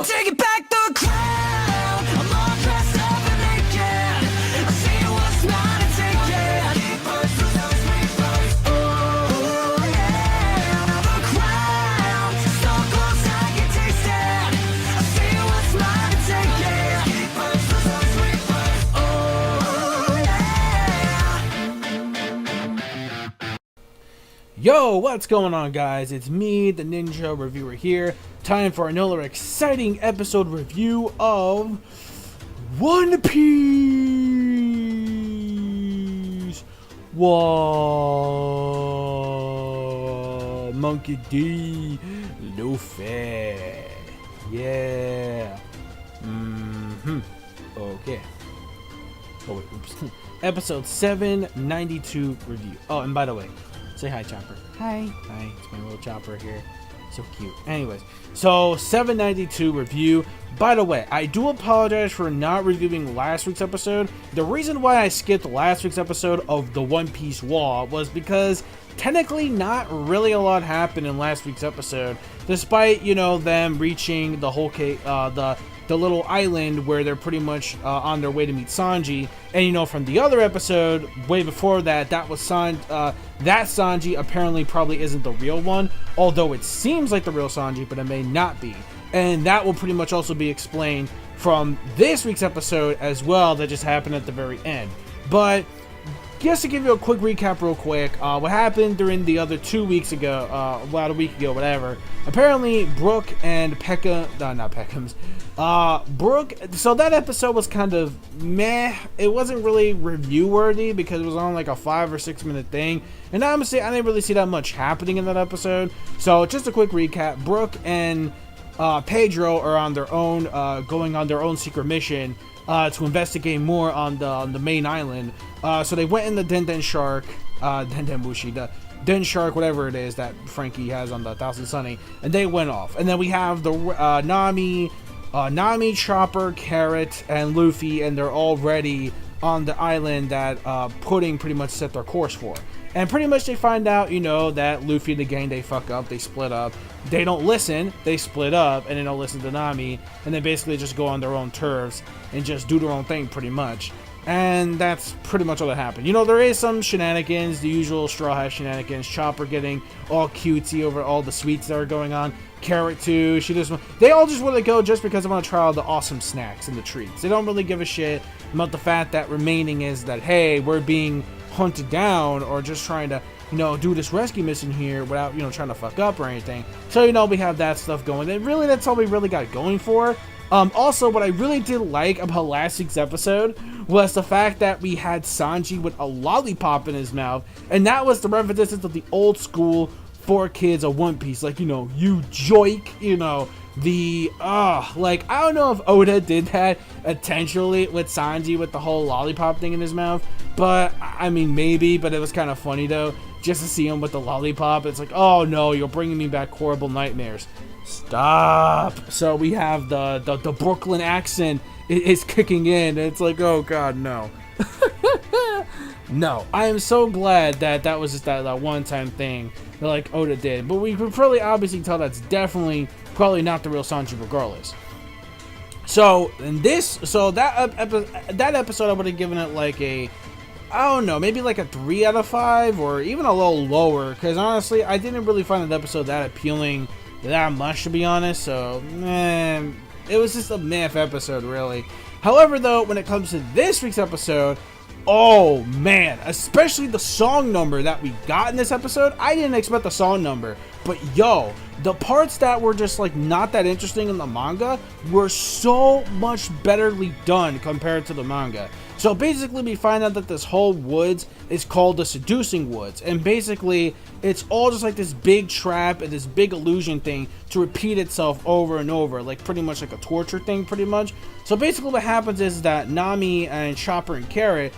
I'm taking back the crown. I'm all dressed up and naked. I see what's mine and take it. Oh yeah, the crown. So close I can taste it. I see what's mine and take it. Oh yeah. Yo, what's going on, guys? It's me, the Ninja Reviewer here. Time for another exciting episode review of One Piece. Whoa, Monkey D, Luffy. Yeah. Okay. Oh wait, oops. Episode 792 review. Oh, and by the way, say hi, Chopper. Hi. Hi, it's my little Chopper here. So cute. Anyways, so 792 review. By the way, I do apologize for not reviewing last week's episode. The reason why I skipped last week's episode of the One Piece Wall was because technically not really a lot happened in last week's episode, despite, you know, them reaching the whole the little island where they're pretty much on their way to meet Sanji. And you know, from the other episode way before that, that was that Sanji apparently probably isn't the real one, although it seems like the real Sanji, but it may not be. And that will pretty much also be explained from this week's episode as well, that just happened at the very end. But just to give you a quick recap real quick, what happened during the other 2 weeks ago, about a week ago, whatever. Apparently, Brook and Brook, so that episode was kind of meh. It wasn't really review worthy because it was on like a 5 or 6 minute thing. And honestly, I didn't really see that much happening in that episode. So just a quick recap, Brook and Pedro are on their own, going on their own secret mission to investigate more on the main island. So they went in the Den Shark, the Den Shark, whatever it is that Frankie has on the Thousand Sunny, and they went off. And then we have the Nami, Chopper, Carrot, and Luffy, and they're already on the island that Pudding pretty much set their course for. And pretty much they find out, you know, that Luffy and the gang, they fuck up, they split up. They don't listen, they split up, and they don't listen to Nami, and they basically just go on their own turfs and just do their own thing pretty much. And that's pretty much all that happened. You know, there is some shenanigans, the usual Straw Hat shenanigans. Chopper getting all cutesy over all the sweets that are going on. Carrot too, they all just want to go just because they want to try all the awesome snacks and the treats. They don't really give a shit about the fact that remaining is that, hey, we're being hunted down, or just trying to, you know, do this rescue mission here without, you know, trying to fuck up or anything. So, you know, we have that stuff going. And really, that's all we really got going for. Also, what I really did like about last week's episode was the fact that we had Sanji with a lollipop in his mouth, and that was the reminiscence of the old school 4 kids of One Piece, like, you know, you joik, you know, like, I don't know if Oda did that intentionally with Sanji with the whole lollipop thing in his mouth, but, I mean, maybe, but it was kind of funny, though, just to see him with the lollipop. It's like, oh no, you're bringing me back horrible nightmares. Stop. So we have the Brooklyn accent is kicking in. It's like, oh god, no. No, I am so glad that that was just that one-time thing that like Oda did, but we could probably obviously tell that's definitely probably not the real Sanji regardless. So that episode I would have given it like a, I don't know, maybe like a 3 out of 5 or even a little lower, because honestly I didn't really find that episode that appealing that much, to be honest. So it was just a meh episode really. However, though, when it comes to this week's episode, oh man, especially the song number that we got in this episode. I didn't expect the song number, but yo, the parts that were just like not that interesting in the manga were so much betterly done compared to the manga. So basically we find out that this whole woods is called the Seducing Woods, and basically it's all just like this big trap and this big illusion thing to repeat itself over and over, like pretty much like a torture thing pretty much. So basically what happens is that Nami and Chopper and Carrot,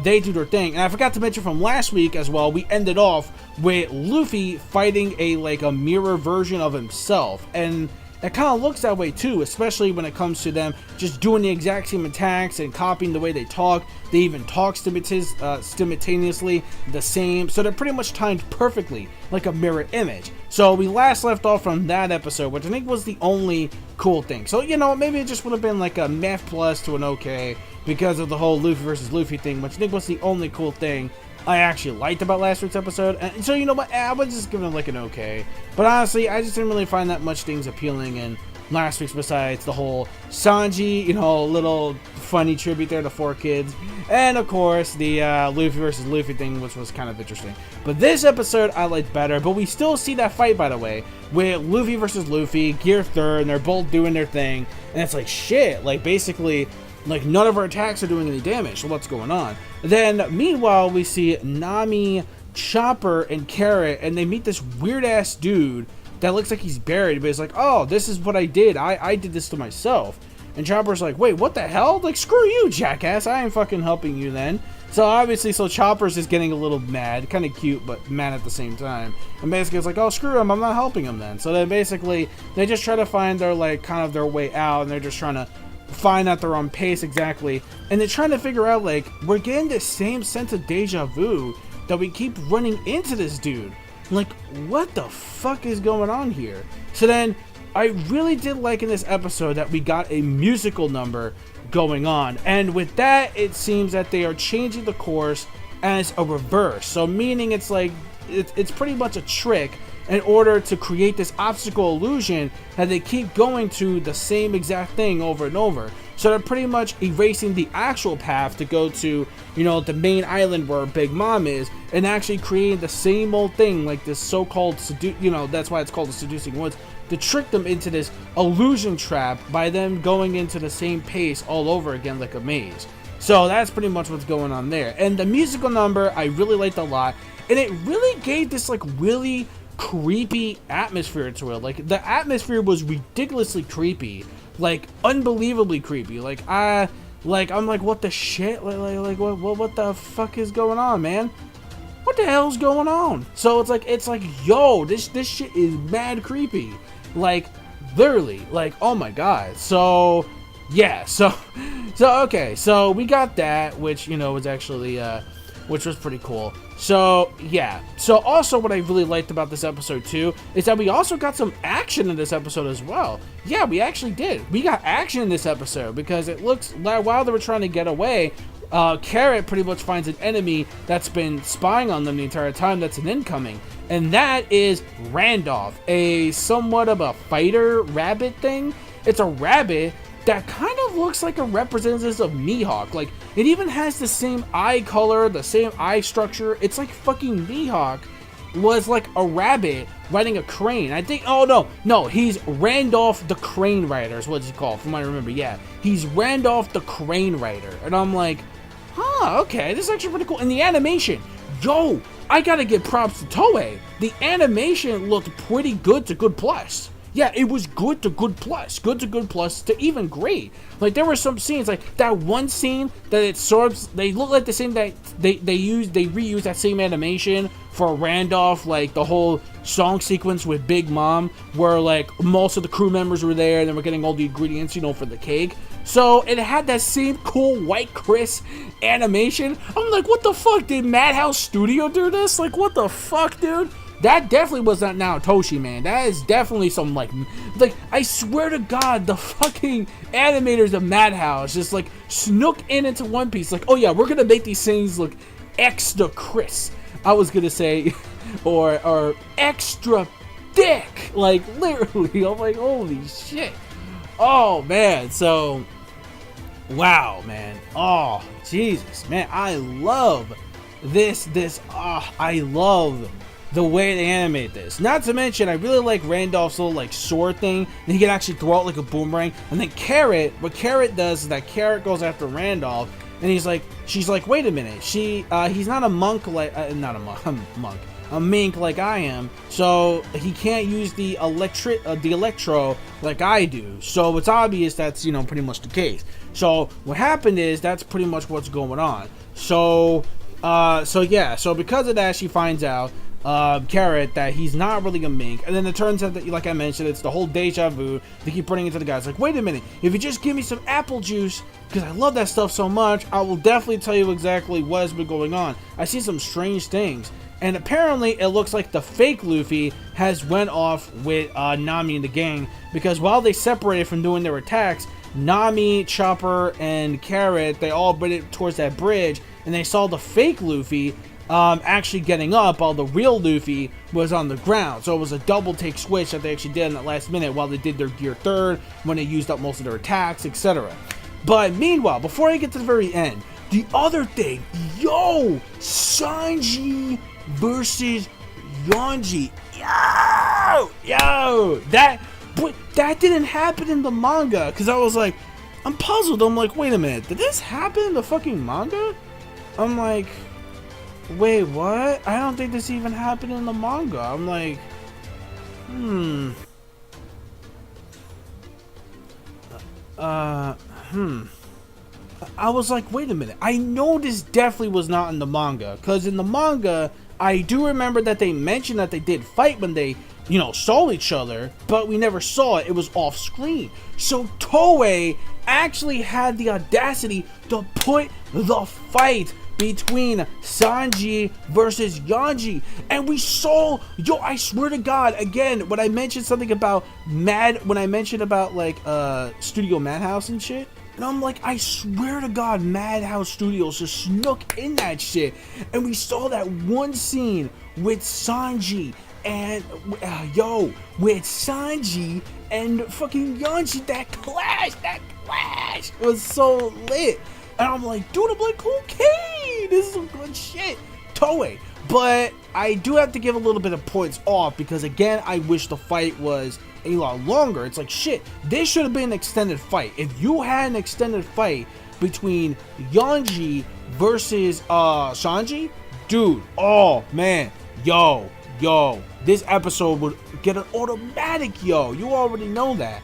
they do their thing. And I forgot to mention from last week as well, we ended off with Luffy fighting a mirror version of himself, and that kind of looks that way too, especially when it comes to them just doing the exact same attacks and copying the way they talk. They even talk simultaneously the same, so they're pretty much timed perfectly like a mirror image. So we last left off from that episode, which I think was the only cool thing. So, you know, maybe it just would have been like a math plus to an okay because of the whole Luffy versus Luffy thing, which I think was the only cool thing I actually liked about last week's episode. And so, you know what, I was just giving it like an okay. But honestly, I just didn't really find that much things appealing in last week's, besides the whole Sanji, you know, little funny tribute there to 4 kids. And of course, the Luffy versus Luffy thing, which was kind of interesting. But this episode I liked better, but we still see that fight, by the way, with Luffy versus Luffy, Gear 3rd, and they're both doing their thing. And it's like, shit, like basically, like none of our attacks are doing any damage, so what's going on? Then, meanwhile, we see Nami, Chopper, and Carrot, and they meet this weird-ass dude that looks like he's buried, but he's like, oh, this is what I did. I did this to myself. And Chopper's like, wait, what the hell? Like, screw you, jackass. I ain't fucking helping you then. So, obviously, Chopper's just getting a little mad. Kind of cute, but mad at the same time. And basically, it's like, oh, screw him. I'm not helping him then. So, then basically, they just try to find their, like, kind of their way out, and they're just trying to find out their own pace exactly. And they're trying to figure out, like, we're getting the same sense of deja vu that we keep running into this dude. Like, what the fuck is going on here? So then, I really did like in this episode that we got a musical number going on. And with that, it seems that they are changing the course as a reverse. So meaning it's like, it's pretty much a trick in order to create this obstacle illusion that they keep going to the same exact thing over and over. So they're pretty much erasing the actual path to go to, you know, the main island where Big Mom is, and actually creating the same old thing, like this so-called you know, that's why it's called the seducing woods, to trick them into this illusion trap by them going into the same pace all over again like a maze. So that's pretty much what's going on there. And the musical number I really liked a lot, and it really gave this like really creepy atmosphere to it. Like the atmosphere was ridiculously creepy, like unbelievably creepy. Like I'm like, what the shit? Like what the fuck is going on, man? What the hell's going on? So it's like, yo, this shit is mad creepy. Like literally, like, oh my god. So yeah, so okay, so we got that, which, you know, was actually which was pretty cool. So yeah, so also what I really liked about this episode too is that we also got some action in this episode as well. Yeah, we actually did. We got action in this episode because it looks like while they were trying to get away, Carrot pretty much finds an enemy that's been spying on them the entire time, that's an incoming, and that is Randolph, a somewhat of a fighter rabbit thing. It's a rabbit that kind of looks like a representative of Mihawk. Like, it even has the same eye color, the same eye structure. It's like fucking Mihawk was like a rabbit riding a crane. I think, oh no, he's Randolph the Crane Rider is what it's called, from what I remember. Yeah, he's Randolph the Crane Rider. And I'm like, huh, okay, this is actually pretty cool. And the animation, yo, I gotta give props to Toei. The animation looked pretty good to good plus. Yeah, it was good to good plus to even great. Like, there were some scenes, like that one scene that it sort of, they look like the same that they reused that same animation for Randolph, like the whole song sequence with Big Mom, where like most of the crew members were there and then we're getting all the ingredients, you know, for the cake. So it had that same cool white crisp animation. I'm like, what the fuck, did Madhouse Studio do this? Like, what the fuck, dude? That definitely was not Naotoshi, man. That is definitely some, like, I swear to God, the fucking animators of Madhouse just, like, snook into One Piece. Like, oh yeah, we're gonna make these things look extra crisp. I was gonna say, or extra thick. Like, literally, I'm like, holy shit. Oh, man, so, wow, man. Oh, Jesus, man, I love this, I love the way they animate this. Not to mention, I really like Randolph's little like sword thing, and he can actually throw it like a boomerang. And then Carrot, what Carrot does is that Carrot goes after Randolph, and she's like, wait a minute, he's not a monk like, not a monk, a mink like I am, so he can't use the electro like I do. So it's obvious that's, you know, pretty much the case. So what happened is that's pretty much what's going on. So yeah, so because of that, she finds out Carrot that he's not really a mink, and then it turns out that, like I mentioned, it's the whole deja vu. They keep running into the guys like, wait a minute, if you just give me some apple juice, because I love that stuff so much, I will definitely tell you exactly what has been going on. I see some strange things. And apparently it looks like the fake Luffy has went off with Nami and the gang, because while they separated from doing their attacks, Nami, Chopper, and Carrot, they all went towards that bridge, and they saw the fake Luffy actually getting up while the real Luffy was on the ground. So it was a double take switch that they actually did in the last minute while they did their Gear 3rd, when they used up most of their attacks, etc. But meanwhile, before I get to the very end, the other thing, yo, Sanji versus YONJI. Yo, that didn't happen in the manga, because I was like, I'm puzzled. I'm like, wait a minute, did this happen in the fucking manga? I'm like, wait, what? I don't think this even happened in the manga. I'm like, I was like, wait a minute, I know this definitely was not in the manga, because in the manga, I do remember that they mentioned that they did fight when they, you know, saw each other, but we never saw it. It was off screen. So Toei actually had the audacity to put the fight between Sanji versus YONJI, and we saw, yo, I swear to God, again, when I mentioned something about like Studio Madhouse and shit, and I'm like, I swear to God, Madhouse Studios just snuck in that shit. And we saw that one scene with Sanji and, with Sanji and fucking YONJI. That clash was so lit. And I'm like, dude, okay, this is some good shit. Toei. But I do have to give a little bit of points off, because again, I wish the fight was a lot longer. It's like, shit, this should have been an extended fight. If you had an extended fight between YONJI versus Sanji, dude, oh man, yo, this episode would get an automatic yo. You already know that.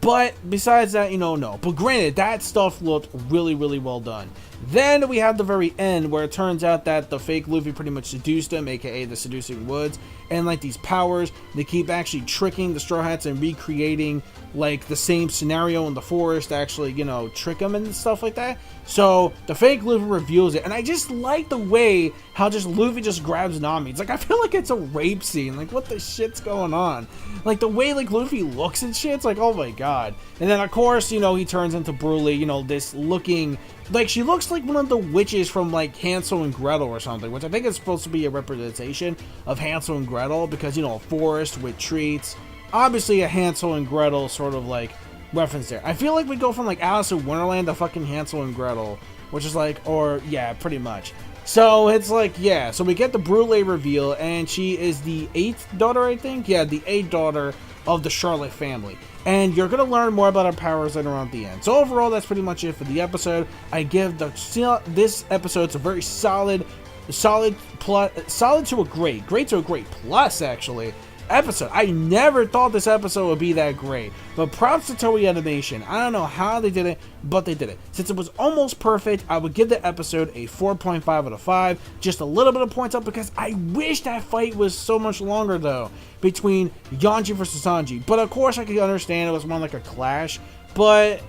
But besides that, no. But granted, that stuff looked really, really well done. Then we have the very end, where it turns out that the fake Luffy pretty much seduced him, aka the seducing woods, and like these powers, they keep actually tricking the Straw Hats and recreating like the same scenario in the forest to actually, trick them and stuff like that. So the fake Luffy reveals it, and I just like the way how just Luffy just grabs Nami. It's like, I feel like it's a rape scene. Like, what the shit's going on? Like the way like Luffy looks and shit, it's like, oh my god. And then of course, he turns into Broly, this looking like, she looks like one of the witches from like Hansel and Gretel or something, which I think is supposed to be a representation of Hansel and Gretel, because a forest with treats, obviously a Hansel and Gretel sort of like reference there. I feel like we go from like Alice in Wonderland to fucking Hansel and Gretel, which is like, or yeah, pretty much. So it's like, yeah, so we get the Brûlée reveal, and she is the 8th daughter, I think. Yeah, the 8th daughter of the Charlotte family. And you're going to learn more about her powers later on at the end. So overall, that's pretty much it for the episode. I give this episode a very solid to a great to a great plus, actually, episode. I never thought this episode would be that great, but props to Toei Animation. I don't know how they did it, but they did it. Since it was almost perfect, I would give the episode a 4.5 out of 5, just a little bit of points up, because I wish that fight was so much longer though, between YONJI versus Sanji. But of course I could understand it was more like a clash, but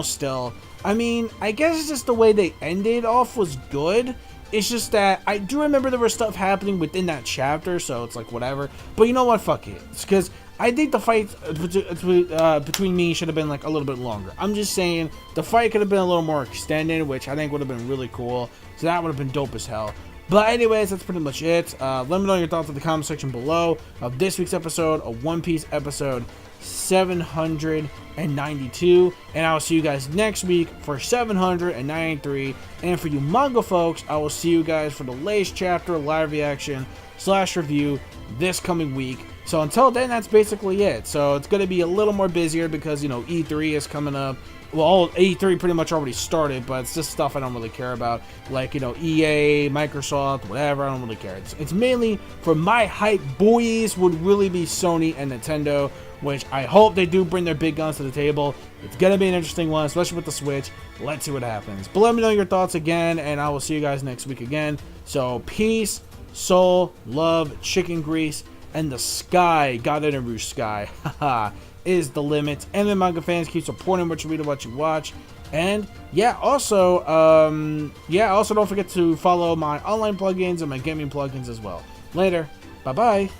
still, I mean, I guess it's just the way they ended off was good. It's just that I do remember there was stuff happening within that chapter, so it's like whatever. But you know what? Fuck it. It's because I think the fight between me should have been like a little bit longer. I'm just saying the fight could have been a little more extended, which I think would have been really cool. So that would have been dope as hell. But anyways, that's pretty much it. Let me know your thoughts in the comment section below of this week's episode, a One Piece episode 792, and I'll see you guys next week for 793. And for you manga folks, I will see you guys for the latest chapter live reaction / review this coming week. So until then, that's basically it. So it's going to be a little more busier because E3 is coming up. Well, E3 pretty much already started, but it's just stuff I don't really care about, like EA, Microsoft, whatever. I don't really care. It's mainly for my hype boys would really be Sony and Nintendo, which I hope they do bring their big guns to the table. It's gonna be an interesting one, especially with the Switch. Let's see what happens. But let me know your thoughts again, and I will see you guys next week again. So peace soul, love, chicken grease, and the sky, God interview sky, haha, is the limit. And then manga fans, keep supporting what you read and what you watch. And yeah, also don't forget to follow my online plugins and my gaming plugins as well. Later, bye bye.